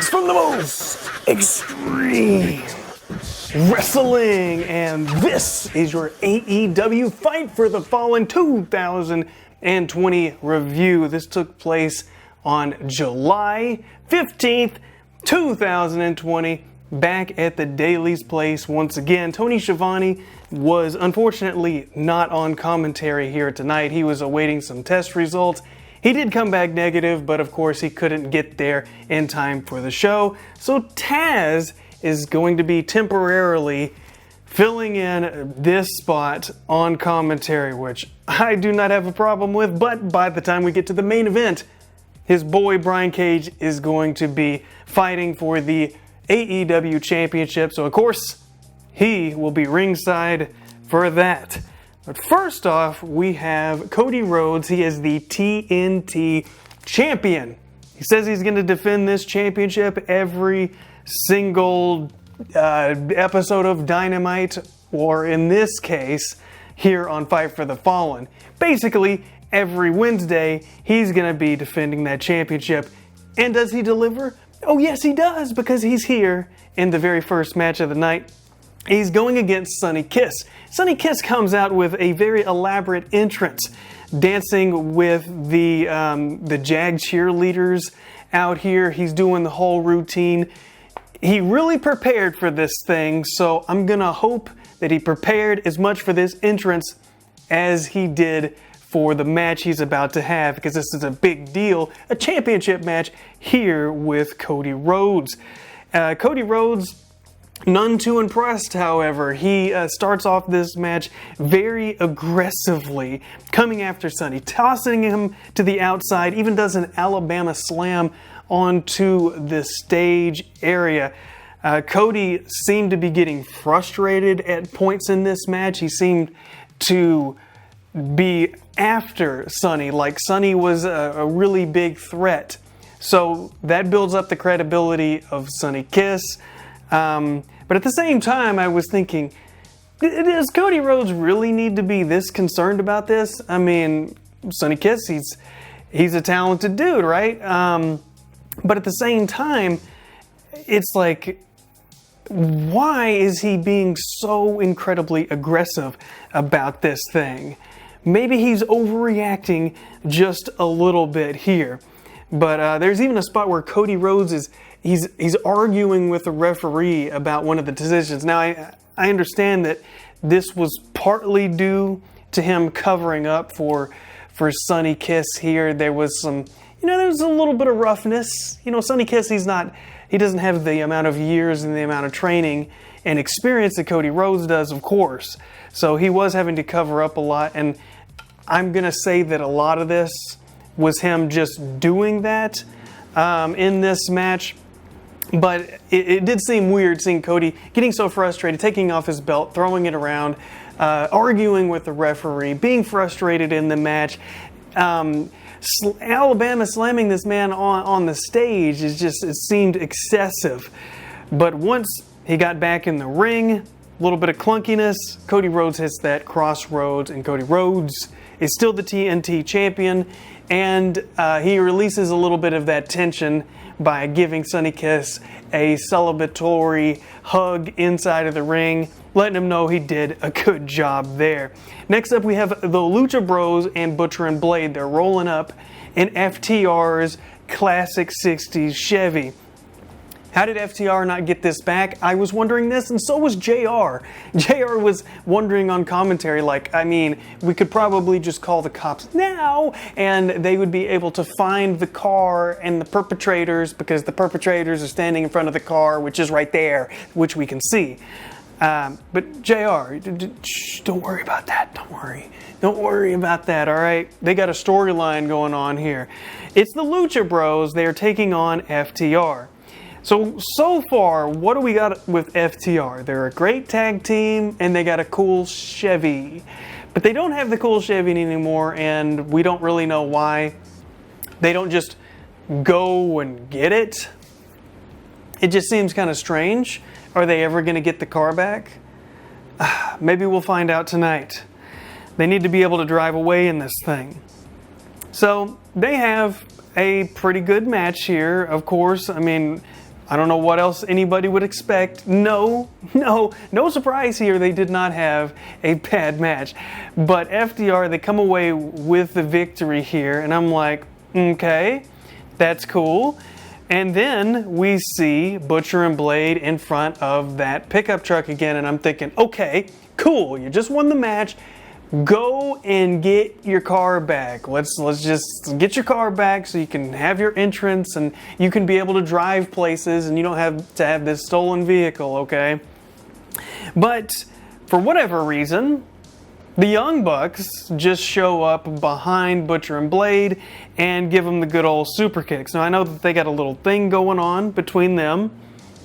Greetings from the most extreme wrestling, and this is your AEW Fight for the Fallen 2020 review. This took place on July 15th, 2020, back at the Daily's Place once again. Tony Schiavone was unfortunately not on commentary here tonight. He was awaiting some test results. He did come back negative, but of course he couldn't get there in time for the show. So Taz is going to be temporarily filling in this spot on commentary, which I do not have a problem with, but by the time we get to the main event, his boy Brian Cage is going to be fighting for the AEW Championship, so of course he will be ringside for that. But first off, we have Cody Rhodes. He is the TNT champion. He says he's going to defend this championship every single episode of Dynamite, or in this case, here on Fight for the Fallen. Basically, every Wednesday, he's going to be defending that championship. And does he deliver? Oh yes, he does, because he's here in the very first match of the night. He's going against Sonny Kiss. Sonny Kiss comes out with a very elaborate entrance, dancing with the Jag cheerleaders out here. He's doing the whole routine. He really prepared for this thing, so I'm gonna hope that he prepared as much for this entrance as he did for the match he's about to have, because this is a big deal, a championship match here with Cody Rhodes. Cody Rhodes, none too impressed, however. He starts off this match very aggressively, coming after Sonny, tossing him to the outside, even does an Alabama slam onto the stage area. Cody seemed to be getting frustrated at points in this match. He seemed to be after Sonny, like Sonny was a really big threat. So that builds up the credibility of Sonny Kiss. But at the same time, I was thinking, does Cody Rhodes really need to be this concerned about this? I mean, Sonny Kiss, he's a talented dude, right? But at the same time, it's like, why is he being so incredibly aggressive about this thing? Maybe he's overreacting just a little bit here. But there's even a spot where Cody Rhodes he's arguing with the referee about one of the decisions. Now, I understand that this was partly due to him covering up for Sonny Kiss here. There was some, there was a little bit of roughness. Sonny Kiss, he doesn't have the amount of years and the amount of training and experience that Cody Rhodes does, of course. So he was having to cover up a lot, and I'm going to say that a lot of this was him just doing that in this match. But it did seem weird seeing Cody getting so frustrated, taking off his belt, throwing it around, arguing with the referee, being frustrated in the match. Alabama slamming this man on the stage it seemed excessive. But once he got back in the ring, a little bit of clunkiness, Cody Rhodes hits that crossroads, and Cody Rhodes is still the TNT champion, and he releases a little bit of that tension by giving Sonny Kiss a celebratory hug inside of the ring, letting him know he did a good job there. Next up, we have the Lucha Bros and Butcher and Blade. They're rolling up in FTR's classic 60s Chevy. How did FTR not get this back? I was wondering this, and so was JR. JR was wondering on commentary, we could probably just call the cops now, and they would be able to find the car and the perpetrators, because the perpetrators are standing in front of the car, which is right there, which we can see. But JR, don't worry about that. Don't worry about that, all right? They got a storyline going on here. It's the Lucha Bros. They're taking on FTR. So far, what do we got with FTR? They're a great tag team, and they got a cool Chevy. But they don't have the cool Chevy anymore, and we don't really know why. They don't just go and get it. It just seems kind of strange. Are they ever going to get the car back? Maybe we'll find out tonight. They need to be able to drive away in this thing. So they have a pretty good match here, of course. I don't know what else anybody would expect. No surprise here. They did not have a bad match. But FTR, they come away with the victory here. And I'm like, okay, that's cool. And then we see Butcher and Blade in front of that pickup truck again. And I'm thinking, okay, cool. You just won the match. Go and get your car back. Let's just get your car back so you can have your entrance and you can be able to drive places and you don't have to have this stolen vehicle, okay? But for whatever reason, the Young Bucks just show up behind Butcher and Blade and give them the good old super kicks. Now I know that they got a little thing going on between them,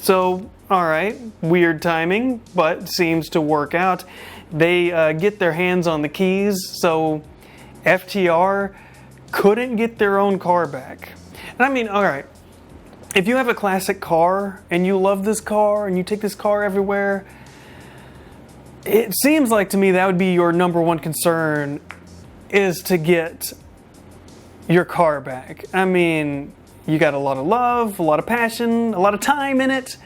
so alright, weird timing, but seems to work out. They get their hands on the keys, so FTR couldn't get their own car back. And I mean, alright, if you have a classic car and you love this car and you take this car everywhere, it seems like to me that would be your number one concern, is to get your car back. I mean, you got a lot of love, a lot of passion, a lot of time in it.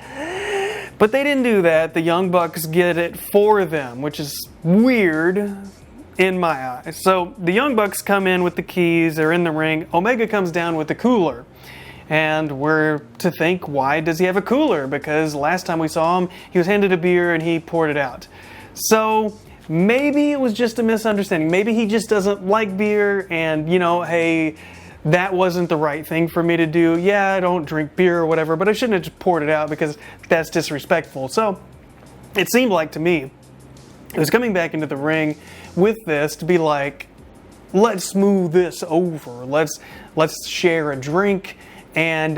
But they didn't do that. The Young Bucks get it for them, which is weird in my eyes. So the Young Bucks come in with the keys. They're in the ring. Omega comes down with the cooler. And we're to think, why does he have a cooler? Because last time we saw him, he was handed a beer and he poured it out. So maybe it was just a misunderstanding. Maybe he just doesn't like beer and, you know, hey, that wasn't the right thing for me to do. Yeah, I don't drink beer or whatever, but I shouldn't have just poured it out because that's disrespectful. So it seemed like to me, it was coming back into the ring with this to be like, let's smooth this over. Let's share a drink and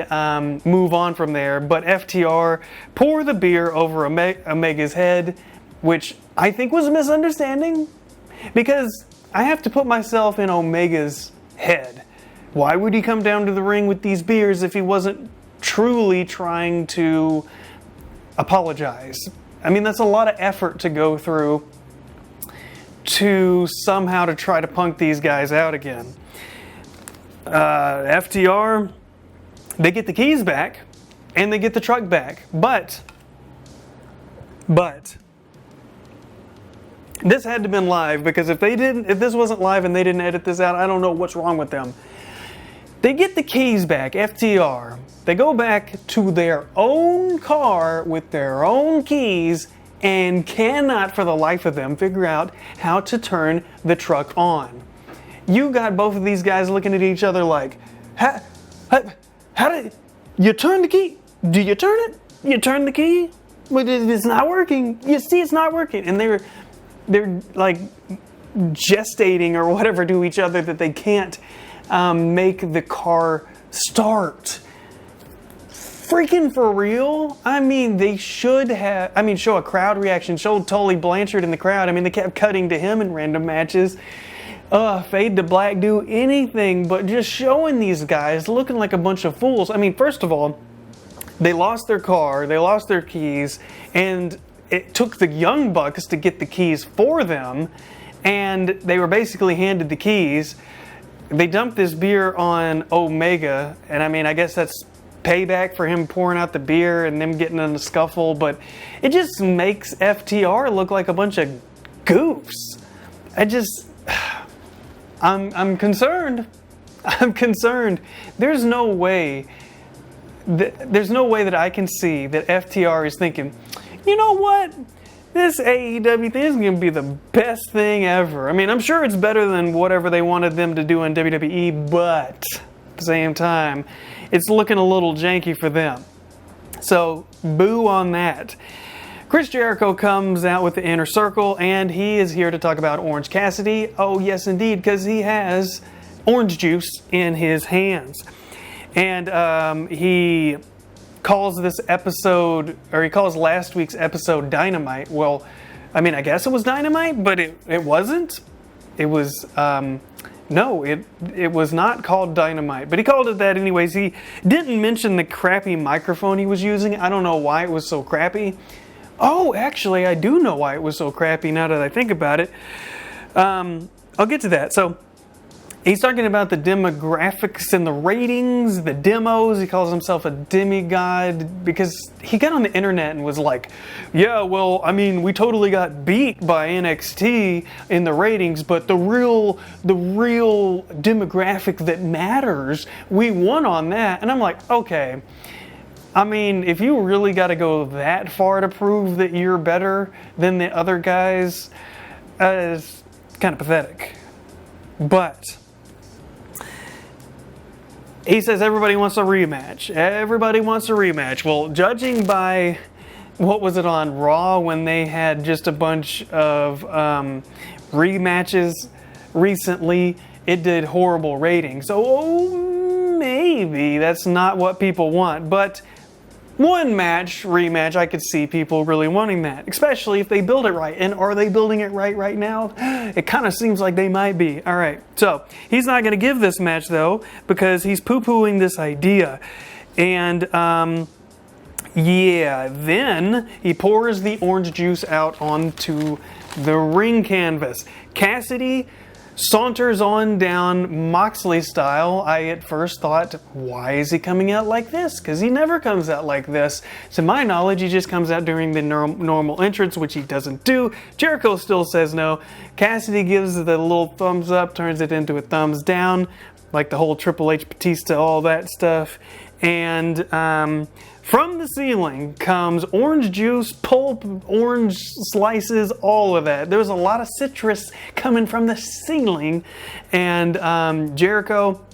move on from there. But FTR pour the beer over Omega's head, which I think was a misunderstanding, because I have to put myself in Omega's head. Why would he come down to the ring with these beers if he wasn't truly trying to apologize? I mean, that's a lot of effort to go through to somehow to try to punk these guys out again. FTR, they get the keys back and they get the truck back. But this had to have been live, because if this wasn't live and they didn't edit this out, I don't know what's wrong with them. They get the keys back, FTR. They go back to their own car with their own keys and cannot for the life of them figure out how to turn the truck on. You got both of these guys looking at each other like, how did you turn the key? Do you turn it? You turn the key? But it's not working. You see, it's not working. And they're like gestating or whatever to each other that they can't make the car start. Freaking for real? I mean, they should have, show a crowd reaction. Show Tully Blanchard in the crowd. I mean, they kept cutting to him in random matches. Fade to black, do anything but just showing these guys looking like a bunch of fools. I mean, first of all, they lost their car, they lost their keys, and it took the Young Bucks to get the keys for them, and they were basically handed the keys. They dumped this beer on Omega, and I mean, I guess that's payback for him pouring out the beer and them getting in a scuffle, but it just makes FTR look like a bunch of goofs. I'm concerned. I'm concerned. There's no way that I can see that FTR is thinking, you know what? This AEW thing is going to be the best thing ever. I mean, I'm sure it's better than whatever they wanted them to do in WWE, but at the same time, it's looking a little janky for them. So, boo on that. Chris Jericho comes out with the Inner Circle, and he is here to talk about Orange Cassidy. Oh, yes, indeed, because he has orange juice in his hands. And he calls this episode, or he calls last week's episode Dynamite. Well, I mean, I guess it was Dynamite, but it wasn't. It was, no, it was not called Dynamite, but he called it that anyways. He didn't mention the crappy microphone he was using. I don't know why it was so crappy. Oh, actually, I do know why it was so crappy now that I think about it. I'll get to that. So, He's talking about the demographics and the ratings, the demos. He calls himself a demigod because he got on the internet and was like, yeah, well, I mean, we totally got beat by NXT in the ratings, but the real demographic that matters, we won on that. And I'm like, okay. I mean, if you really got to go that far to prove that you're better than the other guys, it's kind of pathetic. But he says everybody wants a rematch. Everybody wants a rematch. Well, judging by, what was it on Raw when they had just a bunch of rematches recently, it did horrible ratings. So maybe that's not what people want. But one match, rematch, I could see people really wanting that, especially if they build it right. And are they building it right now? It kind of seems like they might be. All right, so he's not going to give this match, though, because he's poo-pooing this idea. And, yeah, then he pours the orange juice out onto the ring canvas. Cassidy saunters on down Moxley style. I at first thought, why is he coming out like this? Because he never comes out like this. To my knowledge, he just comes out during the normal entrance, which he doesn't do. Jericho still says no. Cassidy gives the little thumbs up, turns it into a thumbs down, like the whole Triple H Batista, all that stuff. And from the ceiling comes orange juice, pulp, orange slices, all of that. There's a lot of citrus coming from the ceiling. And Jericho,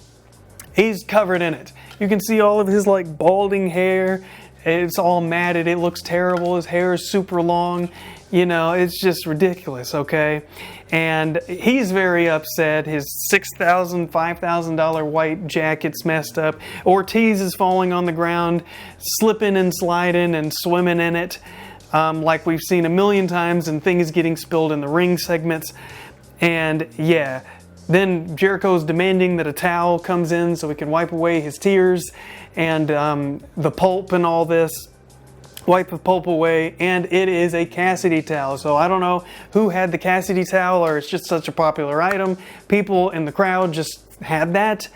he's covered in it. You can see all of his like balding hair. It's all matted. It looks terrible. His hair is super long. You know, it's just ridiculous, okay? And he's very upset. His $6,000, $5,000 white jacket's messed up. Ortiz is falling on the ground, slipping and sliding and swimming in it, like we've seen a million times, and things getting spilled in the ring segments. And yeah, then Jericho's demanding that a towel comes in so he can wipe away his tears and the pulp and all this. Wipe the pulp away, and it is a Cassidy towel. So I don't know who had the Cassidy towel, or it's just such a popular item. People in the crowd just had that.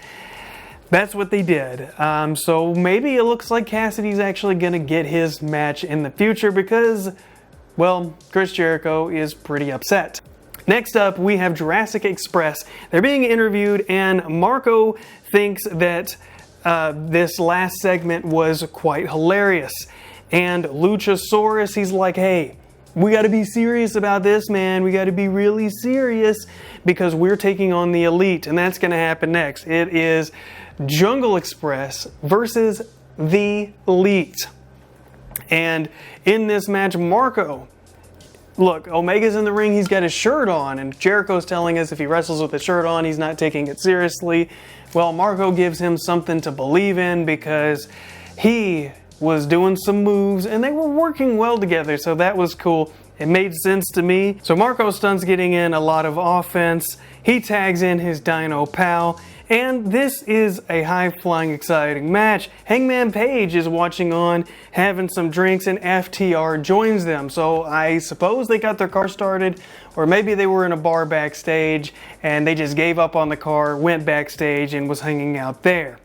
That's what they did. So maybe it looks like Cassidy's actually going to get his match in the future because, well, Chris Jericho is pretty upset. Next up, we have Jurassic Express. They're being interviewed, and Marco thinks that this last segment was quite hilarious. And Luchasaurus, he's like, hey, we got to be serious about this, man. We got to be really serious because we're taking on the Elite, and that's going to happen next. It is Jungle Express versus the Elite. And in this match, Marco, look, Omega's in the ring, he's got his shirt on, and Jericho's telling us if he wrestles with his shirt on, he's not taking it seriously. Well, Marco gives him something to believe in because he was doing some moves and they were working well together, so that was cool. It made sense to me. So Marco Stunt's getting in a lot of offense. He tags in his Dino pal, and this is a high-flying, exciting match. Hangman Page is watching on, having some drinks, and FTR joins them. So I suppose they got their car started, or maybe they were in a bar backstage and they just gave up on the car, went backstage, and was hanging out there.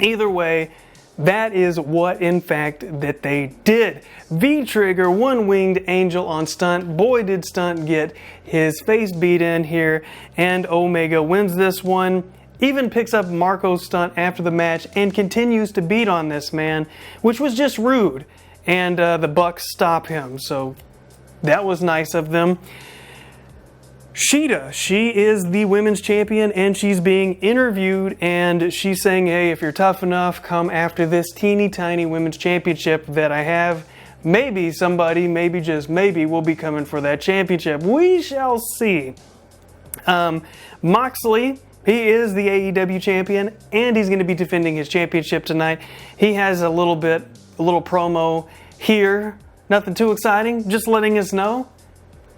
Either way, that is what, in fact, that they did. V-Trigger, one-winged angel on Stunt. Boy, did Stunt get his face beat in here. And Omega wins this one. Even picks up Marco's Stunt after the match and continues to beat on this man, which was just rude. And the Bucks stop him. So that was nice of them. Sheeta, she is the women's champion, and she's being interviewed, and she's saying, hey, if you're tough enough, come after this teeny tiny women's championship that I have. Maybe somebody, maybe just maybe, will be coming for that championship. We shall see. Moxley, he is the AEW champion, and he's going to be defending his championship tonight. He has a little promo here. Nothing too exciting, just letting us know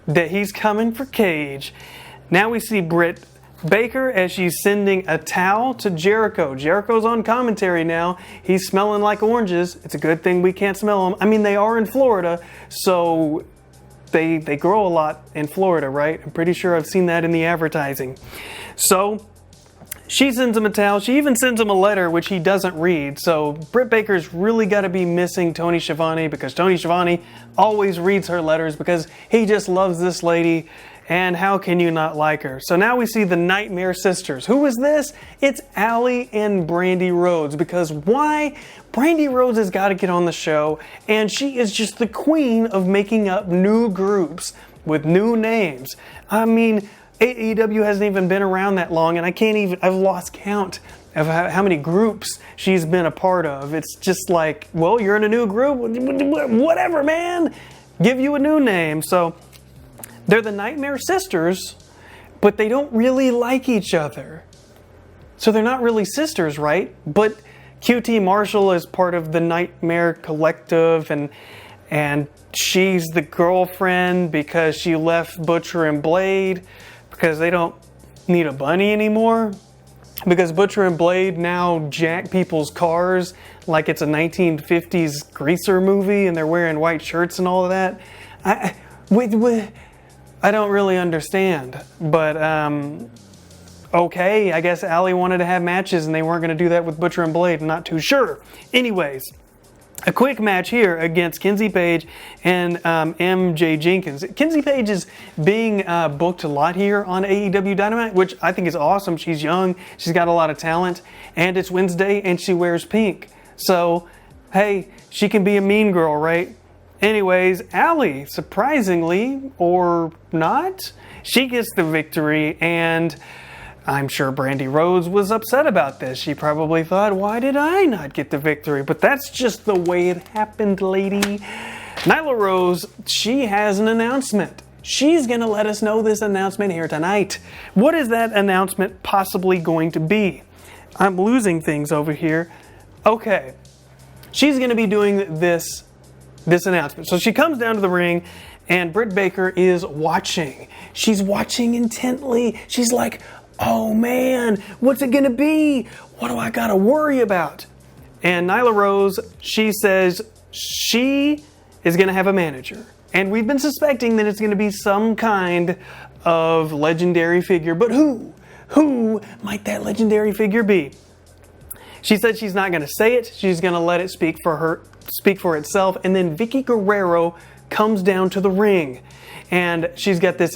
that he's coming for Cage. Now we see Britt Baker as she's sending a towel to Jericho. Jericho's on commentary now. He's smelling like oranges. It's a good thing we can't smell them. I mean, they are in Florida, so they grow a lot in Florida, right? I'm pretty sure I've seen that in the advertising. So She sends him a towel. She even sends him a letter, which he doesn't read. So Britt Baker's really got to be missing Tony Schiavone, because Tony Schiavone always reads her letters because he just loves this lady. And how can you not like her? So now we see the Nightmare Sisters. Who is this? It's Allie and Brandy Rhodes. Because why? Brandy Rhodes has got to get on the show, and she is just the queen of making up new groups with new names. I mean, AEW hasn't even been around that long, and I've lost count of how many groups she's been a part of. It's just like, well, you're in a new group, whatever, man. Give you a new name. So they're the Nightmare Sisters, but they don't really like each other. So they're not really sisters, right? But QT Marshall is part of the Nightmare Collective, and she's the girlfriend because she left Butcher and Blade because they don't need a bunny anymore. Because Butcher and Blade now jack people's cars like it's a 1950s greaser movie, and they're wearing white shirts and all of that. I don't really understand, but okay, I guess Allie wanted to have matches and they weren't going to do that with Butcher and Blade. I'm not too sure. Anyways, a quick match here against Kenzie Page and MJ Jenkins. Kenzie Page is being booked a lot here on AEW Dynamite, which I think is awesome. She's young, she's got a lot of talent, and it's Wednesday and she wears pink. So, hey, she can be a mean girl, right? Anyways, Allie, surprisingly, or not, she gets the victory, and I'm sure Brandy Rhodes was upset about this. She probably thought, why did I not get the victory? But that's just the way it happened, lady. Nyla Rose, she has an announcement. She's going to let us know this announcement here tonight. What is that announcement possibly going to be? I'm losing things over here. Okay. She's going to be doing this announcement. So she comes down to the ring, and Britt Baker is watching. She's watching intently. She's like, oh man, what's it gonna be? What do I gotta worry about? And Nyla Rose, she says she is gonna have a manager. And we've been suspecting that it's gonna be some kind of legendary figure, but who? Who might that legendary figure be? She said she's not gonna say it, she's gonna let it speak for itself, and then Vickie Guerrero comes down to the ring. And she's got this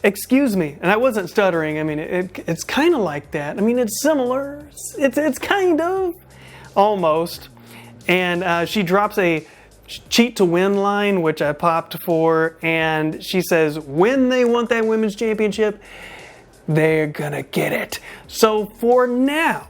excuse me, and I wasn't stuttering. I mean, it's kind of like that. I mean, it's similar. It's kind of, almost. And she drops a cheat to win line, which I popped for, and she says, when they want that women's championship, they're gonna get it. So for now,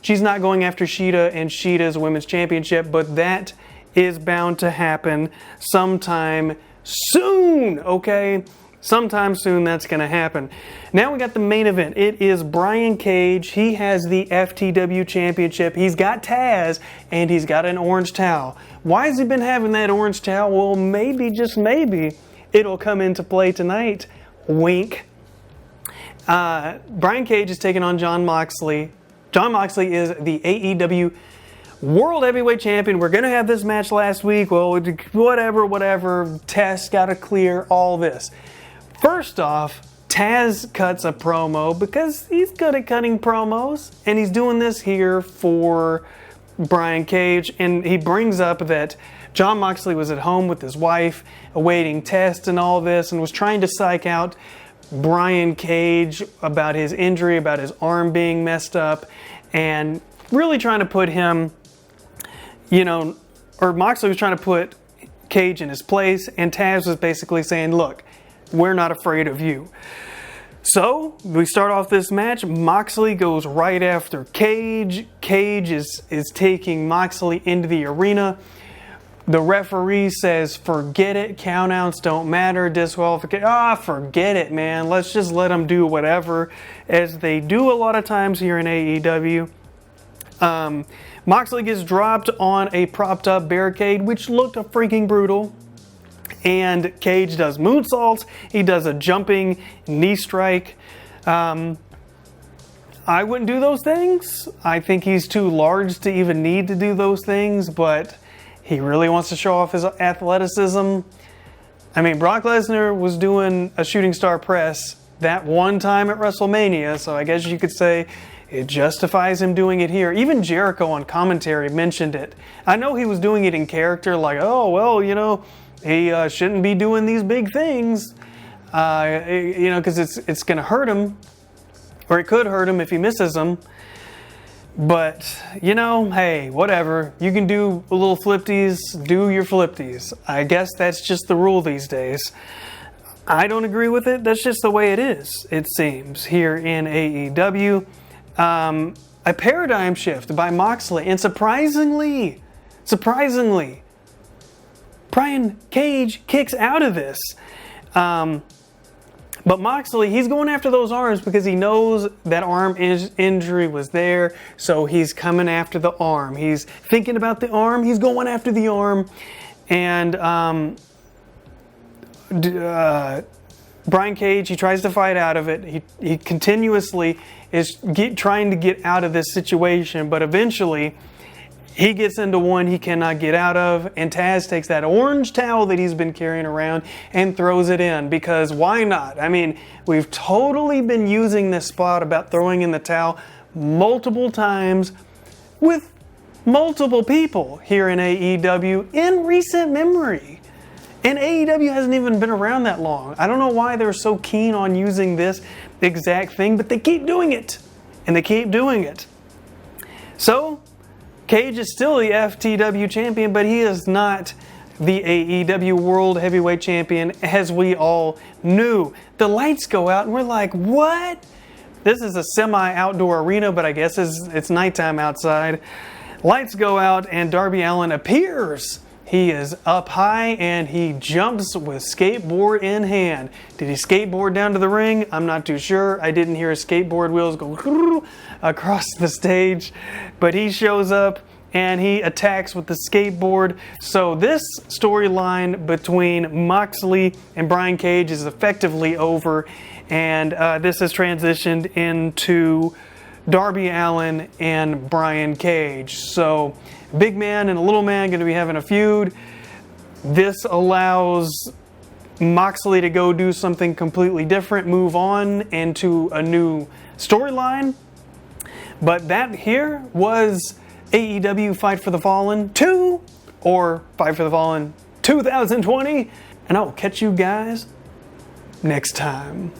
she's not going after Shida and Shida's women's championship, but that is bound to happen sometime soon, okay? Sometime soon that's going to happen. Now we got the main event. It is Brian Cage. He has the FTW Championship. He's got Taz, and he's got an orange towel. Why has he been having that orange towel? Well, maybe, just maybe, it'll come into play tonight. Wink. Brian Cage is taking on Jon Moxley. Jon Moxley is the AEW World Heavyweight Champion. We're going to have this match last week. Well, whatever. Taz got to clear all this. First off, Taz cuts a promo because he's good at cutting promos. And he's doing this here for Brian Cage. And he brings up that Jon Moxley was at home with his wife, awaiting tests and all this, and was trying to psych out Brian Cage about his injury, about his arm being messed up, and really trying to put him, or Moxley was trying to put Cage in his place, and Taz was basically saying, look, we're not afraid of you. So we start off this match. Moxley goes right after Cage. Cage is taking Moxley into the arena. The referee says, forget it, countouts don't matter, disqualification. Forget it, man. Let's just let them do whatever, as they do a lot of times here in AEW. Moxley gets dropped on a propped up barricade, which looked freaking brutal. And Cage does moonsaults. He does a jumping knee strike. I wouldn't do those things. I think he's too large to even need to do those things, but he really wants to show off his athleticism. I mean, Brock Lesnar was doing a shooting star press that one time at WrestleMania, so I guess you could say it justifies him doing it here. Even Jericho on commentary mentioned it. I know he was doing it in character, like, oh, well, you know, he shouldn't be doing these big things, you know, because it's going to hurt him, or it could hurt him if he misses them. But, you know, hey, whatever. You can do a little flipties, do your flipties. I guess that's just the rule these days. I don't agree with it. That's just the way it is, it seems, here in AEW. A paradigm shift by Moxley, and surprisingly, Brian Cage kicks out of this. But Moxley, he's going after those arms because he knows that arm injury was there, so he's coming after the arm. He's thinking about the arm, he's going after the arm, and Brian Cage, he tries to fight out of it. He continuously is trying to get out of this situation, but eventually he gets into one he cannot get out of, and Taz takes that orange towel that he's been carrying around and throws it in, because why not? I mean, we've totally been using this spot about throwing in the towel multiple times with multiple people here in AEW in recent memory. And AEW hasn't even been around that long. I don't know why they're so keen on using this exact thing, but they keep doing it. And they keep doing it. So, Cage is still the FTW champion, but he is not the AEW World Heavyweight Champion, as we all knew. The lights go out and we're like, what? This is a semi-outdoor arena, but I guess it's nighttime outside. Lights go out and Darby Allin appears. He is up high and he jumps with skateboard in hand. Did he skateboard down to the ring? I'm not too sure. I didn't hear his skateboard wheels go across the stage. But he shows up and he attacks with the skateboard. So this storyline between Moxley and Brian Cage is effectively over. And this has transitioned into Darby Allin and Brian Cage. So big man and a little man going to be having a feud. This allows Moxley to go do something completely different, move on into a new storyline. But that here was AEW Fight for the Fallen 2, or Fight for the Fallen 2020. And I will catch you guys next time.